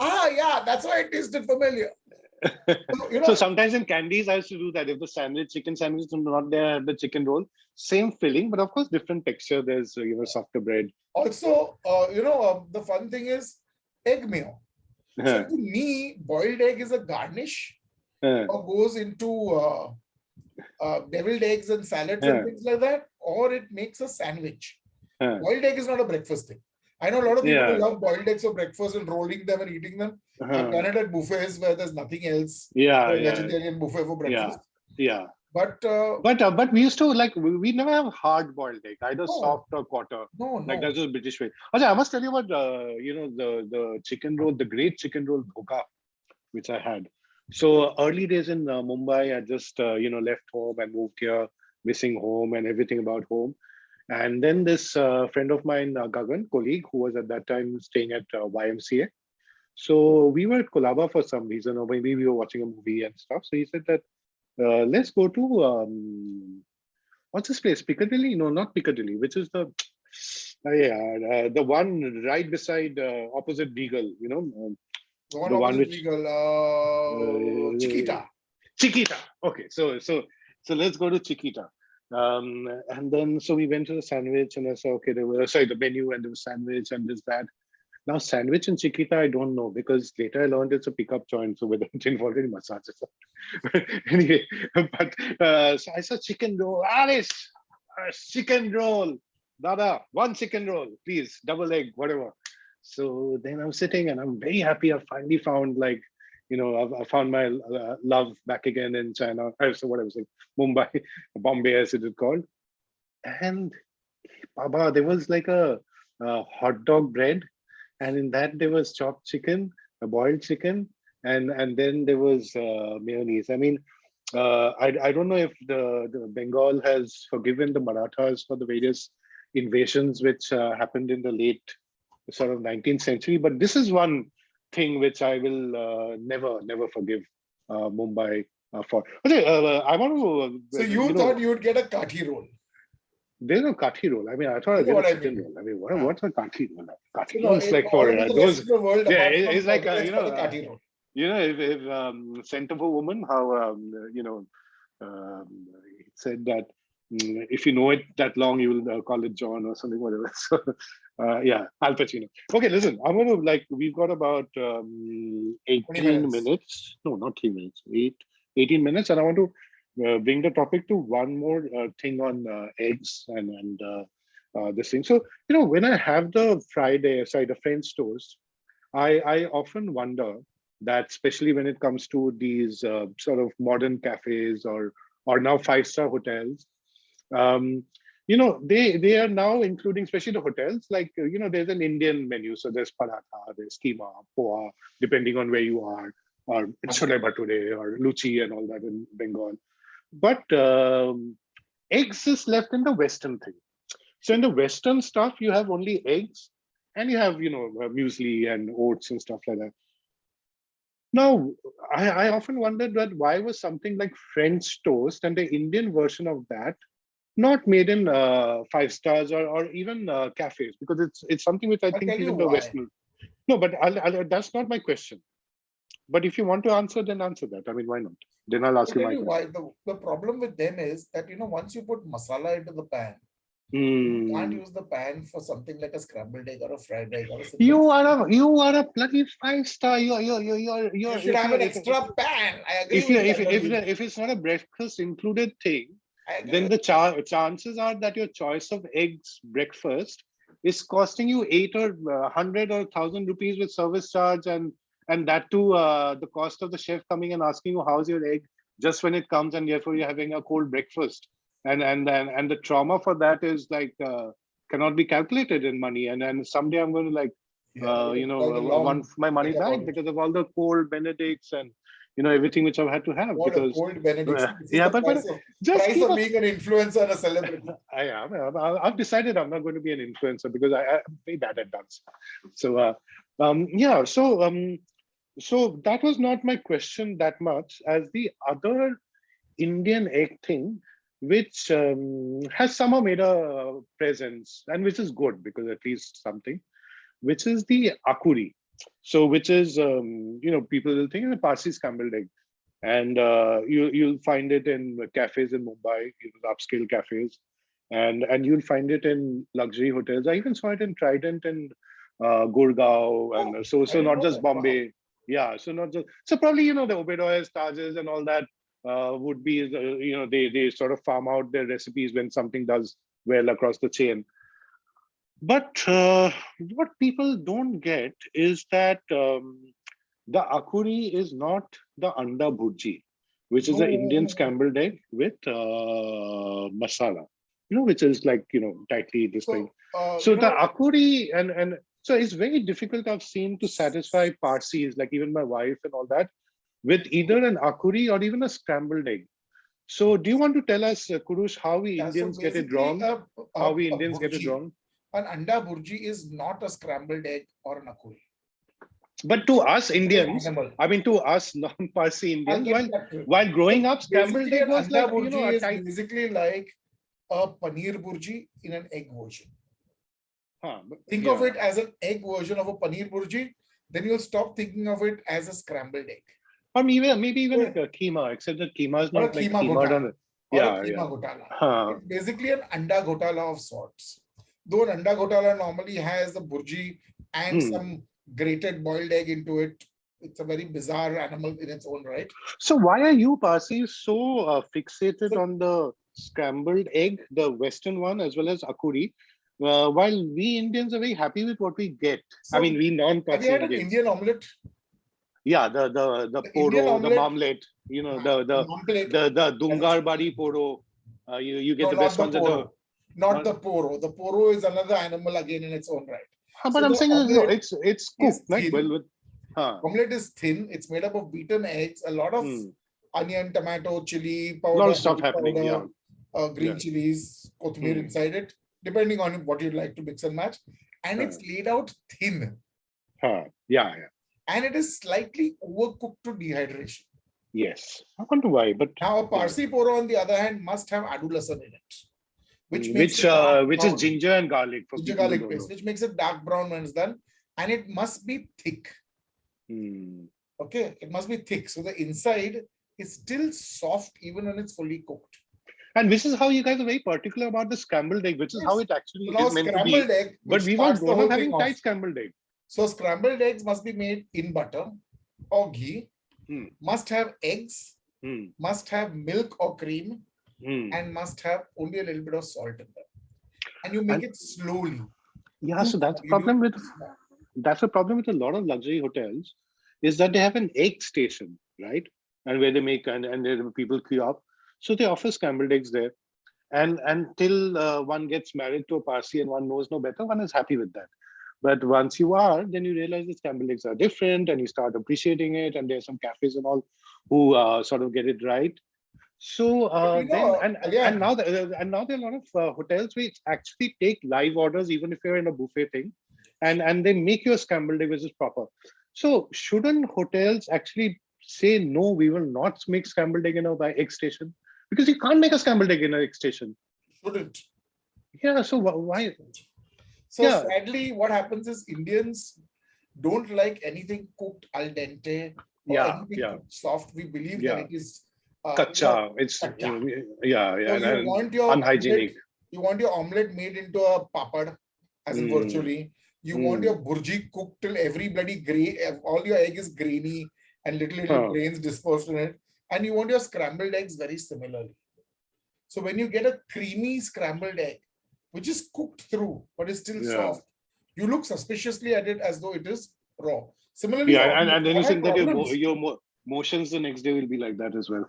yeah, that's why it tasted familiar. So sometimes in Candies, I used to do that. If the chicken sandwich is not there, the chicken roll, same filling, but of course, different texture. There's, softer bread. Also, the fun thing is egg mayo. So to me, boiled egg is a garnish or goes into deviled eggs and salads and things like that, or it makes a sandwich. Boiled egg is not a breakfast thing. I know a lot of people who love boiled eggs for breakfast and rolling them and eating them. I've done it at buffets where there's nothing else. Vegetarian buffet for breakfast. But we used to like we never have hard boiled egg, either no, soft or quarter. no, Like no. that's just British way. Okay, I must tell you about the chicken roll, the great chicken roll bhoka which I had. So early days in Mumbai, I just left home and moved here, missing home and everything about home. And then this friend of mine, Gagan, colleague, who was at that time staying at YMCA. So we were at Kolaba for some reason, or maybe we were watching a movie and stuff. So he said that let's go to what's this place? Piccadilly? No, not Piccadilly. Which is the one right beside opposite Beagle. The one The one opposite which legal, uh, Chiquita. Chiquita. Okay, so let's go to Chiquita. And then so we went to the sandwich, and I said, okay, there was sorry the menu, and there was sandwich and this that. Now sandwich in Chiquita, I don't know because later I learned it's a pickup joint, so whether it involved any massages. Anyway, but so I saw chicken roll. Alice, chicken roll. Dada, one chicken roll, please, double egg, whatever. So then I'm sitting and I'm very happy. I finally found I found my love back again in China. So what I was saying, Mumbai, Bombay as it is called. And Baba, there was like a hot dog bread, and in that there was chopped chicken, a boiled chicken, and then there was mayonnaise. I mean, I don't know if the Bengal has forgiven the Marathas for the various invasions which happened in the late sort of 19th century, but this is one thing which I will never forgive Mumbai for. Okay, I want to So you thought you would get a kathi roll. there's no kathi roll. I mean, I thought You I'd know get a what I chicken mean? roll. I mean, Uh, what's a kathi roll? so Kathi no, roll is like all for over the rest those. of the world, Yeah, apart from it's like it's called a kathi roll. if sent of a woman, how it said that if you know it that long, you will call it John or something, whatever. So, yeah, Al Pacino. Okay, listen, I'm going to we've got about 20 18 minutes. minutes. No, not 3 minutes, 18 minutes. And I want to bring the topic to one more thing on eggs and this thing. So, when I have the the French toast, I often wonder that, especially when it comes to these sort of modern cafes or now five-star hotels, um, they are now including, especially the hotels, like there's an Indian menu, so there's paratha, there's keema, poha, depending on where you are, or chole bhature or luchi and all that in Bengal. But eggs is left in the Western thing. So in the Western stuff, you have only eggs, and you have muesli and oats and stuff like that. Now, I often wondered that why was something like French toast and the Indian version of that not made in five stars or even cafes, because it's something which I I'll think tell you even the why. Western. No, but that's not my question. But if you want to answer, then answer that. I mean, why not? Then I'll ask I'll you tell my you why. question. The problem with them is that once you put masala into the pan, you can't Hmm. use the pan for something like a scrambled egg or a fried egg or a simple. You are a bloody five star. You You're should have an extra pan. I agree if you with you. if I'm not if giving. if it's not a breakfast included thing, I agree then with the chances are that your choice of eggs breakfast is costing you 8 or 100 or 1,000 rupees with service charge, and that too the cost of the chef coming and asking you how's your egg just when it comes, and therefore you're having a cold breakfast, and the trauma for that is like cannot be calculated in money, and someday I'm going to you. Yeah, by the want long my money think back about it. because of all the cold benedicts and everything which I've had to have What a because cold Benedict. This is yeah, the but just price keep of a being an influencer and a celebrity. I am. I've decided I'm not going to be an influencer because I'm very bad at dance. So, yeah. So that was not my question that much as the other Indian egg thing, which has somehow made a presence and which is good because at least something, which is the akoori. So, which is people will think the Parsi scrambled egg, and you'll find it in cafes in Mumbai, upscale cafes, and you'll find it in luxury hotels. I even saw it in Trident in Gurgaon, Oh, and so I didn't not know just that. Wow. Bombay. Yeah, so not just so probably the Oberoi's, Tajes, and all that would be they sort of farm out their recipes when something does well across the chain. But what people don't get is that the akuri is not the anda bhurji. which is an Indian No. scrambled egg with masala, which is like, tightly this thing. So, So the akuri and so it's very difficult, I've seen, to satisfy Parsis, like even my wife and all that, with either an akuri or even a scrambled egg. So do you want to tell us, Kurush, how we yeah, so Indians get it basically, wrong? How we Indians get it burji, wrong? an anda burji is not a scrambled egg or an akuri. But to us It's an Indians, animal. I mean, to us non-Parsi I'll Indians, get while back to it. while growing So up, scrambled basically, egg an was anda like, burji a is type. basically like a paneer burji in an egg version. Think of Yeah. it as an egg version of a paneer burji, then you'll stop thinking of it as a scrambled egg. Or maybe even like a keema, except that keema is Or a not like keema keema ghotala. done. Or a Yeah, keema yeah. ghotala. Huh. It's basically an anda ghotala of sorts. Though an anda ghotala normally has the burji and some grated boiled egg into it. It's a very bizarre animal in its own right. So why are you Parsi so fixated So on the scrambled egg, the Western one, as well as akuri, while we Indians are very happy with what we get? I So, mean, we have you non-Parsi had an Indians. Indian omelette? Yeah, the The Indian poro, the omelette, marmalade, the omelette, the as it's Dungar called. Bari poro. You get No, the not best the ones at the. poro. Not Not, the poro. The poro is another animal again in its own right. but So I'm the saying omelette it's is cooked, right? thin. Well, with, huh. Omelette is thin. It's made up of beaten eggs, a lot of Hmm. onion, tomato, chili A lot powder, of stuff chili happening. Yeah, powder, green yeah. chilies, kothmir Hmm. inside it, depending on what you'd like to mix and match. And Huh. it's laid out thin. Huh. Yeah, yeah. And it is slightly overcooked to dehydration. Yes. I wonder why, but Now, a yeah. Parsi poro, on the other hand, must have adu lasan in it, which makes Which it dark which is brown. ginger and garlic for Ginger people who garlic don't paste, know. which makes it dark brown when it's done. And it must be thick. Okay, it must be thick. So the inside is still soft even when it's fully cooked. And this is how you guys are very particular about the scrambled egg, which is how Yes. it actually So now is meant to be. scrambled egg, But which we've all starts the grown up whole thing having off. tight scrambled egg. So scrambled eggs must be made in butter or ghee, must have eggs, must have milk or cream, and must have only a little bit of salt in them. And you make it slowly. Yeah, so that's a problem with a lot of luxury hotels, is that they have an egg station, right? And where they make and there people queue up. So they offer scrambled eggs there. And until one gets married to a Parsi and one knows no better, one is happy with that. But once you are, then you realize the scrambled eggs are different and you start appreciating it. And there's some cafes and all who sort of get it right. So But then and Kalyan, now there are a lot of hotels which actually take live orders even if you're in a buffet thing, and they make you a scrambled egg which is proper. So shouldn't hotels actually say no? We will not make scrambled egg in a egg station, because you can't make a scrambled egg in an egg station. shouldn't. Yeah. So why? So Yeah. sadly, what happens is Indians don't like anything cooked al dente or Yeah. anything Yeah. cooked soft. We believe that Yeah. it is, Kacha. It's kacha. yeah, So you and want your omelette, unhygienic. you want your omelette made into a papad, as in Mm, virtually. You want your burji cooked till every bloody gray, all your egg is grainy and little huh. grains dispersed in it. And you want your scrambled eggs very similarly. So when you get a creamy scrambled egg, which is cooked through but is still Yeah. soft, you look suspiciously at it as though it is raw. Similarly, Yeah, for omelette, and then you I've had think that problems. your motions the next day will be like that as well.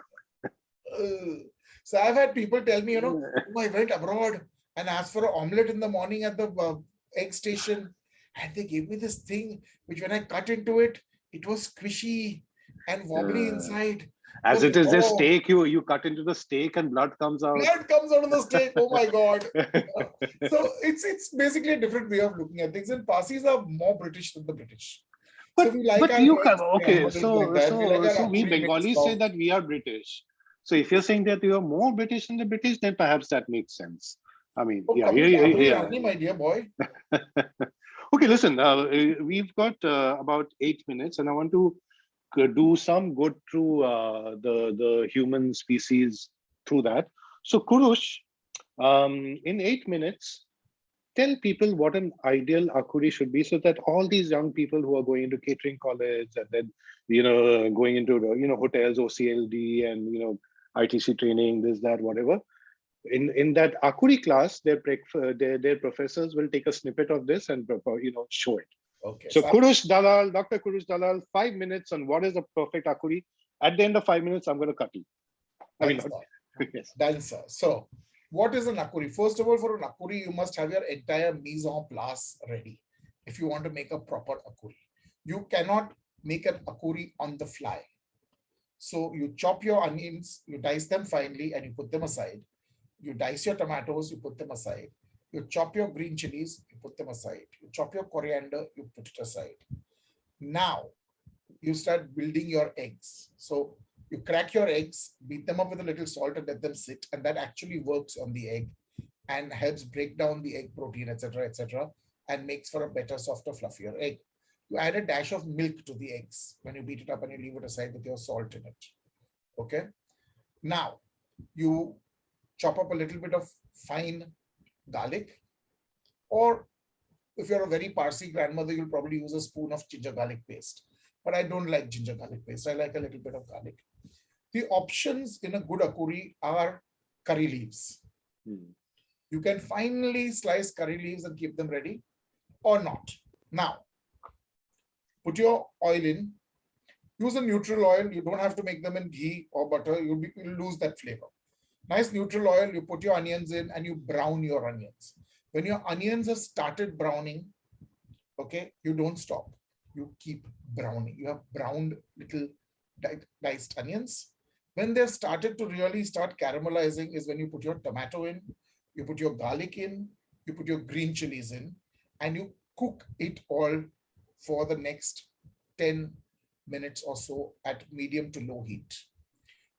So I've had people tell me, oh, I went abroad and asked for an omelette in the morning at the egg station, and they gave me this thing which, when I cut into it, it was squishy and wobbly inside. It As was it is this raw. steak, you cut into the steak and blood comes out. Blood comes out of the steak. Oh my God. So it's basically a different way of looking at things. And Parsis are more British than the British. So we like But our you eggs can, okay, scrambled like that. We like so our we akuri mixed Bengalis say off. that we are British. So if you're saying that you are more British than the British, then perhaps that makes sense. I mean, Oh, yeah, come to Akuri yeah. Rani, my dear boy. Okay, listen, we've got about 8 minutes, and I want to do some good through the human species through that. So, Kurush, in 8 minutes, tell people what an ideal akuri should be, so that all these young people who are going into catering college and then going into hotels, OCLD, and ITC training, this, that, whatever. In that akuri class, their professors will take a snippet of this and show it. Okay. So Kurush Dalal, Dr. Kurush Dalal, 5 minutes on what is a perfect akuri. At the end of 5 minutes, I'm going to cut you. I mean, Done, not, sir. yes. Done, sir. So, what is an akuri? First of all, for an akuri, you must have your entire mise en place ready. If you want to make a proper akuri, you cannot make an akuri on the fly. So you chop your onions, you dice them finely, and you put them aside. You dice your tomatoes, you put them aside. You chop your green chilies, you put them aside. You chop your coriander, you put it aside. Now you start building your eggs. So you crack your eggs, beat them up with a little salt and let them sit. And that actually works on the egg and helps break down the egg protein, etc., and makes for a better, softer, fluffier egg. You add a dash of milk to the eggs when you beat it up and you leave it aside with your salt in it. Okay. Now you chop up a little bit of fine garlic, or if you're a very Parsi grandmother, you'll probably use a spoon of ginger garlic paste. But I don't like ginger garlic paste. I like a little bit of garlic. The options in a good akuri are curry leaves. You can finely slice curry leaves and keep them ready, or not. Now, put your oil in. Use a neutral oil. You don't have to make them in ghee or butter. You'll lose that flavor. Nice neutral oil. You put your onions in and you brown your onions. When your onions have started browning, okay, you don't stop. You keep browning. You have browned little diced onions. When they've started to really start caramelizing is when you put your tomato in, you put your garlic in, you put your green chilies in, and you cook it all for the next 10 minutes or so at medium to low heat.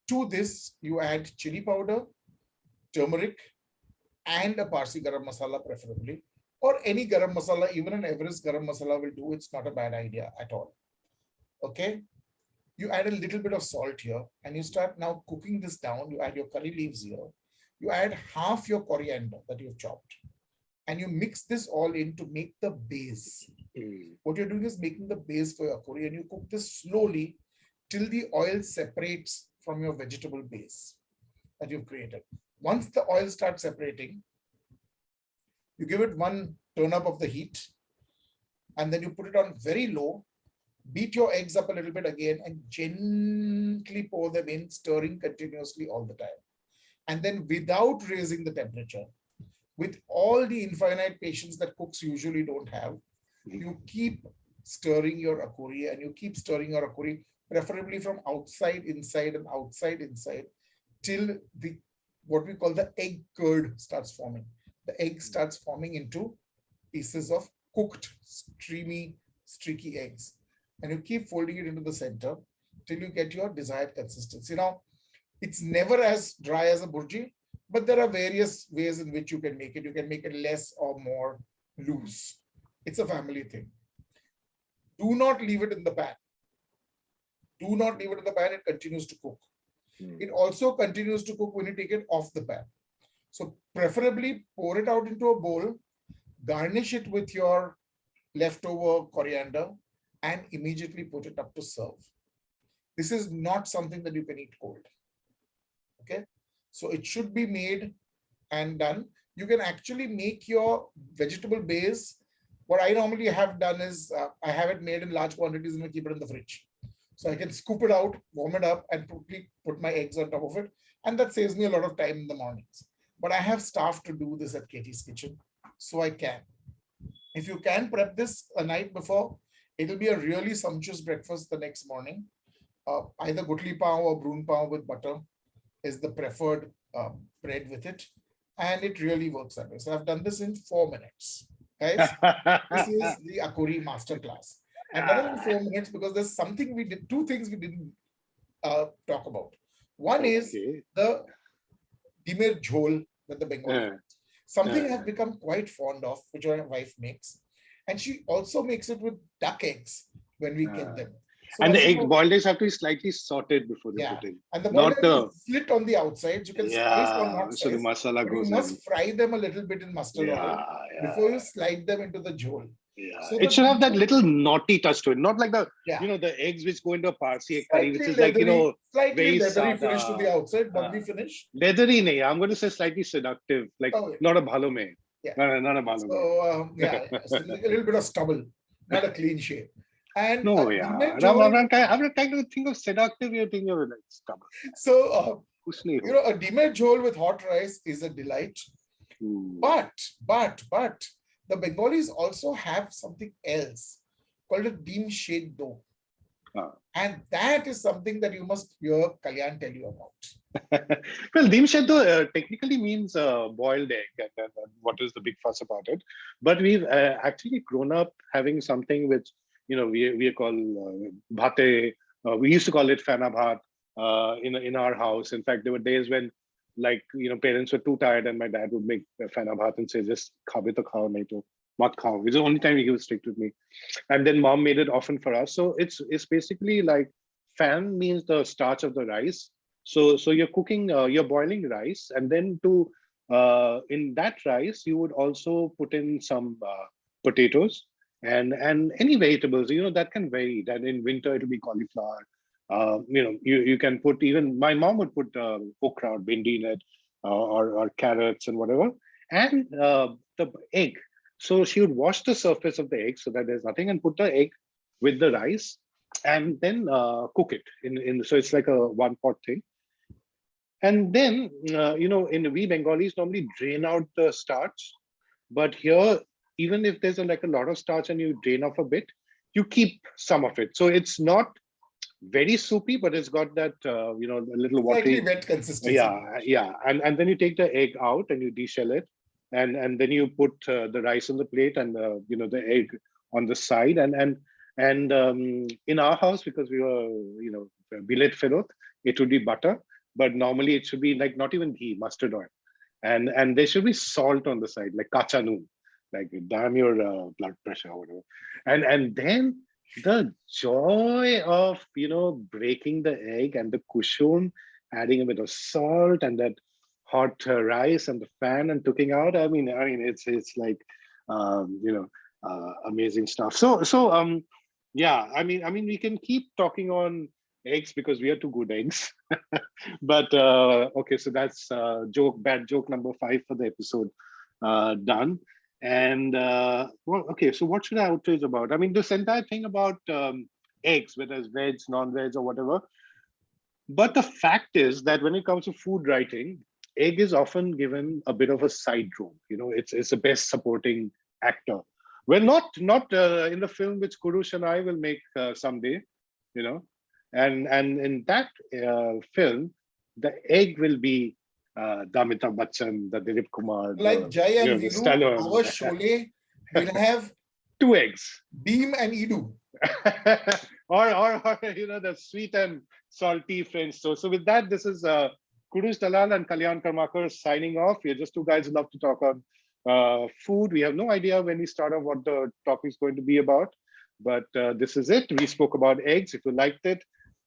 To this, you add chili powder, turmeric, and a Parsi garam masala preferably, or any garam masala, even an Everest garam masala will do. It's not a bad idea at all. Okay. You add a little bit of salt here and you start now cooking this down. You add your curry leaves here. You add half your coriander that you've chopped and you mix this all in to make the base. What you're doing is making the base for your akuri, and you cook this slowly till the oil separates from your vegetable base that you've created. Once the oil starts separating, you give it one turn up of the heat and then you put it on very low, beat your eggs up a little bit again and gently pour them in, stirring continuously all the time. And then without raising the temperature, with all the infinite patience that cooks usually don't have, you keep stirring your akuri and you keep stirring your akuri, preferably from outside, inside and outside, inside, till the what we call the egg curd starts forming. The egg starts forming into pieces of cooked, streamy, streaky eggs. And you keep folding it into the center till you get your desired consistency. Now, it's never as dry as a burji, but there are various ways in which you can make it. You can make it less or more loose. It's a family thing. Do not leave it in the pan. Do not leave it in the pan. It continues to cook. It also continues to cook when you take it off the pan. So preferably pour it out into a bowl, garnish it with your leftover coriander, and immediately put it up to serve. This is not something that you can eat cold. Okay, so it should be made and done. You can actually make your vegetable base. What I normally have done is I have it made in large quantities and I keep it in the fridge. So I can scoop it out, warm it up, and put my eggs on top of it. And that saves me a lot of time in the mornings. But I have staff to do this at Katie's Kitchen, so I can. If you can prep this a night before, it'll be a really sumptuous breakfast the next morning. Either gutli pav or brun pav with butter is the preferred bread with it. And it really works that way. So I've done this in 4 minutes. Guys, this is the Akuri masterclass. And not in 4 minutes because there's something we did, two things we didn't talk about. One is the dimir jhol that the Bengali something I've become quite fond of, which my wife makes. And she also makes it with duck eggs when we get them. So and the boiled eggs have to be slightly sauteed before they put in. And the boiled eggs is slit on the outside. You can slice or not slice. So the masala but goes you must fry them a little bit in mustard oil before you slide them into the jhol. So it should have that little naughty touch to it, not like the the eggs which go into a Parsi curry, which is leathery, like slightly very leathery finish to the outside, bubbly finish. Leathery, nahi. I'm going to say slightly seductive, like not a bhalo mein. Not a bhalo mein. So so a little bit of stubble, not a clean shave. And No, Dimet yeah. Jhol, I'm trying to think of seductive. You're thinking of like stubborn. so Kuch nahi you ho. know, a Dimet Jhol with hot rice is a delight. Hmm. But the Bengalis also have something else called a deem sheddo. Ah. And that is something that you must hear Kalyan tell you about. Well, deem sheddo technically means boiled egg, and what is the big fuss about it? But we've actually grown up having something which we call bhate. We used to call it phyana bhaat in our house. In fact, there were days when parents were too tired, and my dad would make phyana bhaat and say, "Just khabe to khao, nahi to mat khao." Which is the only time he was strict with me. And then mom made it often for us. So it's basically like fan means the starch of the rice. So you're cooking, you're boiling rice, and then to in that rice you would also put in some potatoes and any vegetables. That can vary. That in winter it'll be cauliflower. You can put, even my mom would put okra or bindi in it, or carrots and whatever, and the egg. So she would wash the surface of the egg so that there's nothing, and put the egg with the rice, and then cook it in. So it's like a one pot thing. And then in we Bengalis normally drain out the starch, but here, even if there's like a lot of starch and you drain off a bit, you keep some of it. So it's not very soupy, but it's got that a little Slightly watery. wet consistency. Yeah, and then you take the egg out and you deshell it, and then you put the rice on the plate, and the egg on the side, and in our house, because we were billet ferot, it would be butter, but normally it should be like not even ghee, mustard oil, and there should be salt on the side, like kacha noon, like damn your blood pressure or whatever, and then the joy of breaking the egg and the kushum, adding a bit of salt and that hot rice and the fan and cooking out. I mean, it's like amazing stuff. So yeah. I mean, we can keep talking on eggs because we are two good eggs. But okay, so that's bad joke number 5 for the episode done. And well, okay, so what should I outrage about? I mean, this entire thing about eggs, whether it's veg, non-veg, or whatever. But the fact is that when it comes to food writing, egg is often given a bit of a side role. It's the best supporting actor. Well, not in the film which Kurush and I will make someday. You know, and in that film, the egg will be the Amitabh Bachchan, the Dilip Kumar, Like Jai and the Veenu, Stallone. our Sholay will have Two eggs. Deem and eedu. or the sweet and salty French toast. So with that, this is Kurush Dalal and Kalyan Karmakar signing off. We're just two guys who love to talk on food. We have no idea when we start off what the topic is going to be about, but this is it. We spoke about eggs. If you liked it,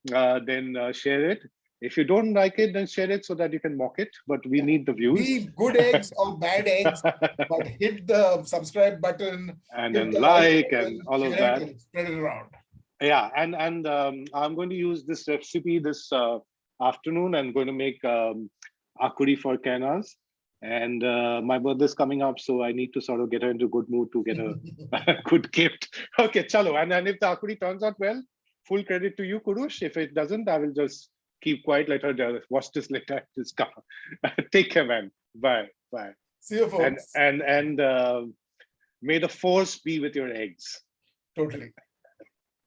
then share it. If you don't like it, then share it so that you can mock it. But we need the views. Be good eggs or bad eggs, but hit the subscribe button, And hit then the like like and button, all of share it, that. and spread it around. Yeah, and I'm going to use this recipe this afternoon. I'm going to make akoori for Kanas, and my birthday's coming up, so I need to sort of get her into good mood to get a good gift. Okay, chalo. And if the akoori turns out well, full credit to you, Kurush. If it doesn't, I will just keep quiet. Let her watch this later. Just come. Take care, man. Bye. Bye. See you, And folks. and and may the force be with your eggs. Totally.